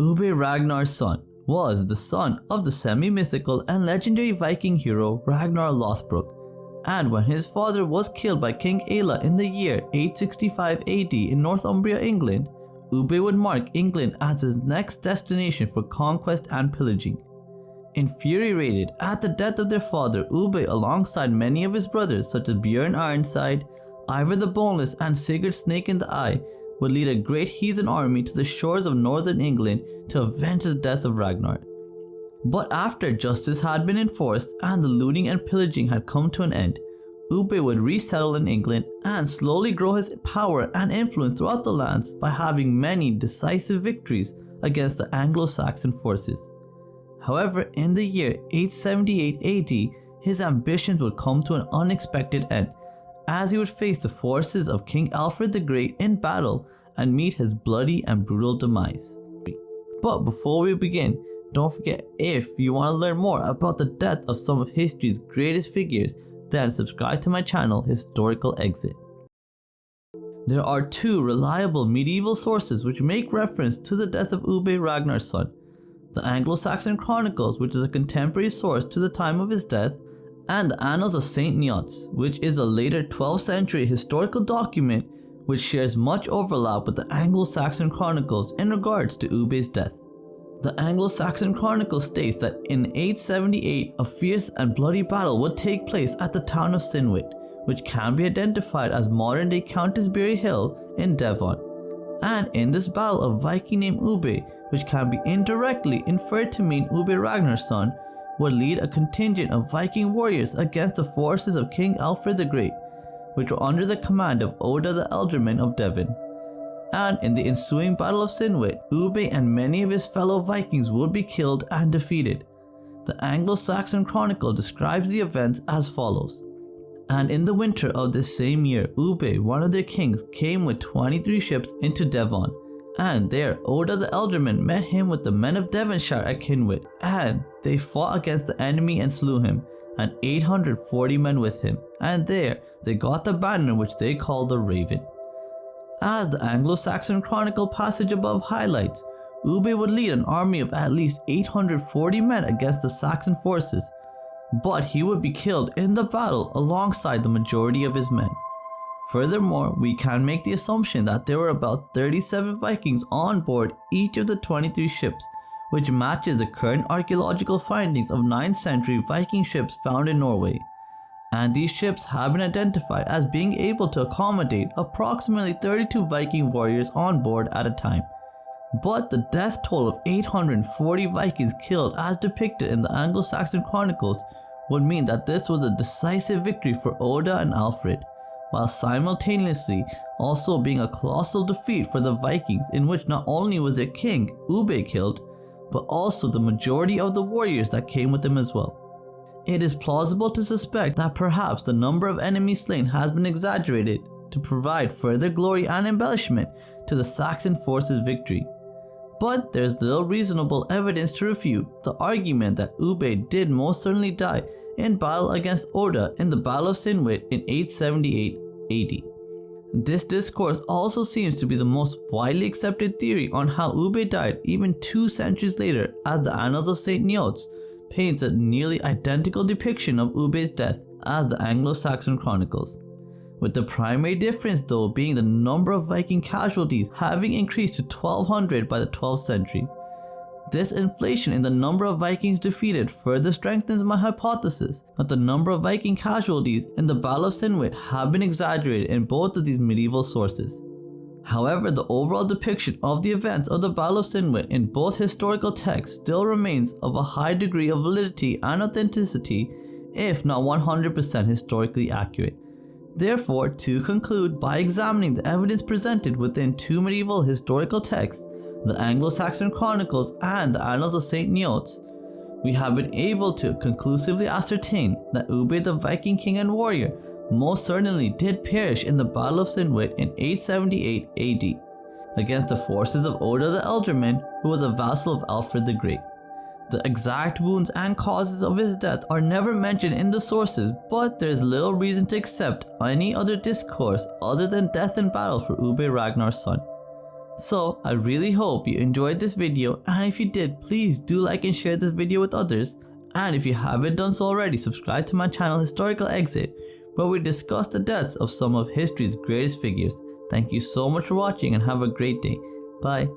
Ubbe Ragnarsson was the son of the semi-mythical and legendary Viking hero Ragnar Lothbrok, and when his father was killed by King Aella in the year 865 AD in Northumbria, England, Ubbe would mark England as his next destination for conquest and pillaging. Infuriated at the death of their father, Ubbe, alongside many of his brothers such as Bjorn Ironside, Ivar the Boneless and Sigurd Snake in the Eye, would lead a great heathen army to the shores of northern England to avenge the death of Ragnar. But after justice had been enforced and the looting and pillaging had come to an end, Ubbe would resettle in England and slowly grow his power and influence throughout the lands by having many decisive victories against the Anglo-Saxon forces. However, in the year 878 AD, his ambitions would come to an unexpected end, as he would face the forces of King Alfred the Great in battle and meet his bloody and brutal demise. But before we begin, don't forget, if you want to learn more about the death of some of history's greatest figures, then subscribe to my channel, Historical Exit. There are two reliable medieval sources which make reference to the death of Ubbe Ragnarsson: the Anglo-Saxon Chronicles, which is a contemporary source to the time of his death, and the Annals of Cynuit, which is a later 12th century historical document which shares much overlap with the Anglo-Saxon Chronicles in regards to Ubbe's death. The Anglo-Saxon Chronicle states that in 878 a fierce and bloody battle would take place at the town of Cynuit, which can be identified as modern-day Countisbury Hill in Devon. And in this battle, a Viking named Ubbe, which can be indirectly inferred to mean Ubbe Ragnarsson, would lead a contingent of Viking warriors against the forces of King Alfred the Great, which were under the command of Oda the Elderman of Devon. And in the ensuing Battle of Cynuit, Ubbe and many of his fellow Vikings would be killed and defeated. The Anglo-Saxon Chronicle describes the events as follows. And in the winter of this same year, Ubbe, one of their kings, came with 23 ships into Devon. And there Oda the Elderman met him with the men of Devonshire at Cynuit, and they fought against the enemy and slew him, and 840 men with him, and there they got the banner which they called the Raven. As the Anglo-Saxon Chronicle passage above highlights, Ubbe would lead an army of at least 840 men against the Saxon forces, but he would be killed in the battle alongside the majority of his men. Furthermore, we can make the assumption that there were about 37 Vikings on board each of the 23 ships, which matches the current archaeological findings of 9th century Viking ships found in Norway. And these ships have been identified as being able to accommodate approximately 32 Viking warriors on board at a time. But the death toll of 840 Vikings killed as depicted in the Anglo-Saxon Chronicles would mean that this was a decisive victory for Oda and Alfred, while simultaneously also being a colossal defeat for the Vikings, in which not only was their king, Ubbe, killed, but also the majority of the warriors that came with him as well. It is plausible to suspect that perhaps the number of enemies slain has been exaggerated to provide further glory and embellishment to the Saxon forces' victory. But there is little reasonable evidence to refute the argument that Ubbe did most certainly die in battle against Oda in the Battle of Cynuit in 878 AD. This discourse also seems to be the most widely accepted theory on how Ubbe died even 2 centuries later, as the Annals of Cynuit paints a nearly identical depiction of Ubbe's death as the Anglo-Saxon Chronicles, with the primary difference though being the number of Viking casualties having increased to 1200 by the 12th century. This inflation in the number of Vikings defeated further strengthens my hypothesis that the number of Viking casualties in the Battle of Cynuit have been exaggerated in both of these medieval sources. However, the overall depiction of the events of the Battle of Cynuit in both historical texts still remains of a high degree of validity and authenticity, if not 100% historically accurate. Therefore, to conclude, by examining the evidence presented within two medieval historical texts, the Anglo-Saxon Chronicles and the Annals of Cynuit, we have been able to conclusively ascertain that Ubbe the Viking king and warrior most certainly did perish in the Battle of Cynuit in 878 AD against the forces of Oda the Elderman, who was a vassal of Alfred the Great. The exact wounds and causes of his death are never mentioned in the sources, but there is little reason to accept any other discourse other than death in battle for Ubbe Ragnarsson. So I really hope you enjoyed this video, and if you did, please do like and share this video with others. And if you haven't done so already, subscribe to my channel Historical Exit, where we discuss the deaths of some of history's greatest figures. Thank you so much for watching and have a great day. Bye.